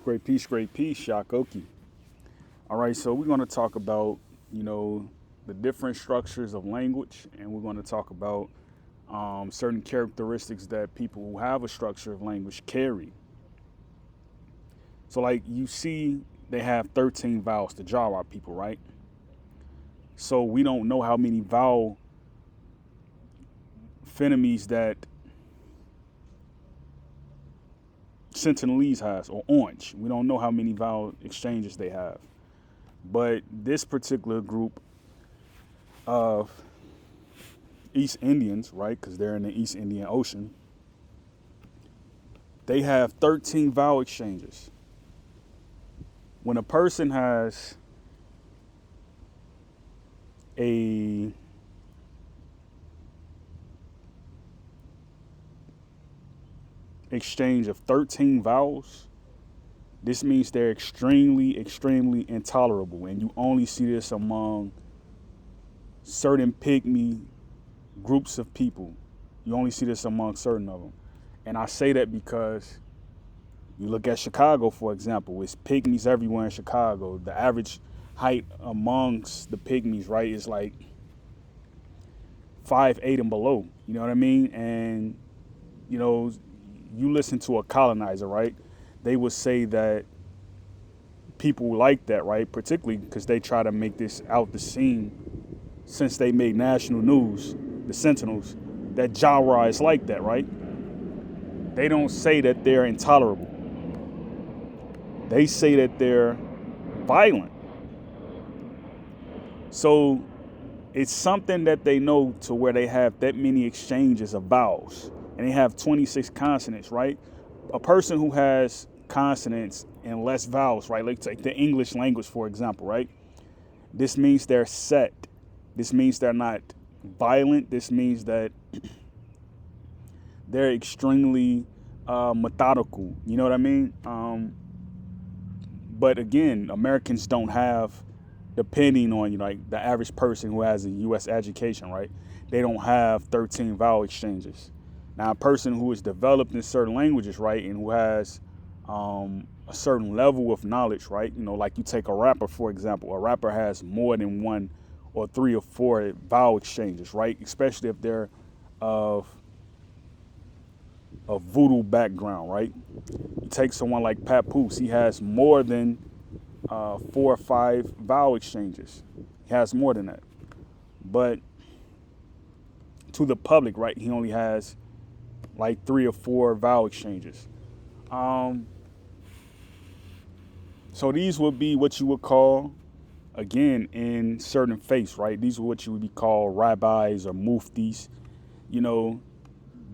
Great peace, Shakoki. All right, so we're going to talk about, you know, the different structures of language, and we're going to talk about certain characteristics that people who have a structure of language carry. So, like, you see, they have 13 vowels, the Jawa people, right? So, we don't know how many vowel phonemes that Sentinelese has, or Orange. We don't know how many vowel exchanges they have. But this particular group of East Indians, right, because they're in the East Indian Ocean, they have 13 vowel exchanges. When a person has a exchange of 13 vowels, this means they're extremely intolerable. And you only see this among certain pygmy groups of people. You only see this among certain of them. And I say that because you look at Chicago, for example, it's pygmies everywhere in Chicago. The average height amongst the pygmies, right, is like 5'8" and below. You know what I mean? And, you know, you listen to a colonizer, right? They would say that people like that, right? Particularly because they try to make this out the scene since they made national news, the Sentinels, that Jawa is like that, right? They don't say that they're intolerable. They say that they're violent. So it's something that they know to where they have that many exchanges of vowels and they have 26 consonants, right? A person who has consonants and less vowels, right? Like take the English language, for example, right? This means they're set. This means they're not violent. This means that they're extremely methodical. You know what I mean? But again, Americans don't have, depending on, you know, like the average person who has a U.S. education, right? They don't have 13 vowel exchanges. Now, a person who is developed in certain languages, right, and who has a certain level of knowledge, right? You know, like you take a rapper, for example. A rapper has more than one or three or four vowel exchanges, right? Especially if they're of a voodoo background, right? You take someone like Papoose, he has more than 4 or 5 vowel exchanges. He has more than that. But to the public, right, he only has like 3 or 4 vowel exchanges. So these would be what you would call, again, in certain faiths, right? These are what you would be called rabbis or muftis. You know,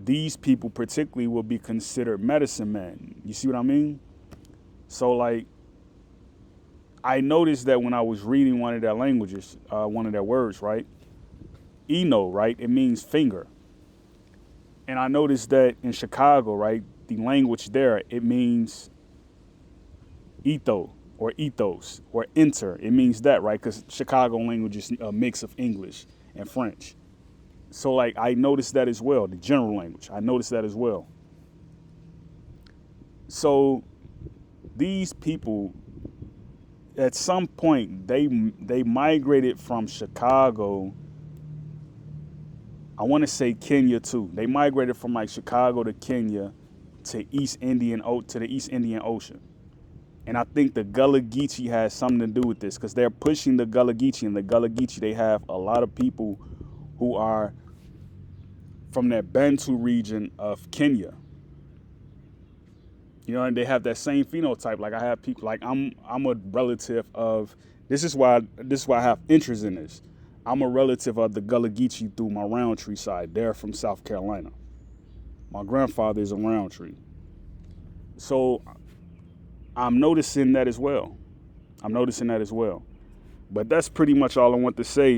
these people particularly will be considered medicine men. You see what I mean? So like, I noticed that when I was reading one of their languages, one of their words, right? Eno, right? It means finger. And I noticed that in Chicago, right, the language there, it means etho or ethos or enter. It means that, right? Because Chicago language is a mix of English and French. So like I noticed that as well, the general language. I noticed that as well. So these people, at some point, they migrated from Chicago. I want to say Kenya too. They migrated from like Chicago to Kenya to the East Indian Ocean. And I think the Gullah Geechee has something to do with this because they're pushing the Gullah Geechee. And the Gullah Geechee, they have a lot of people who are from that Bantu region of Kenya. You know, and they have that same phenotype. Like I have people, like I'm a relative of. This is why I have interest in this. I'm a relative of the Gullah Geechee through my Roundtree side. They're from South Carolina. My grandfather is a Roundtree. So I'm noticing that as well. But that's pretty much all I want to say.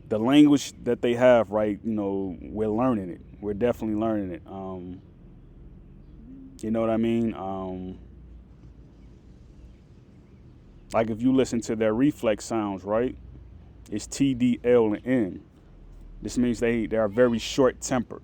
The language that they have, right? You know, we're learning it. We're definitely learning it. You know what I mean? Like if you listen to their reflex sounds, right? It's T, D, L, and N. This means they are very short tempered.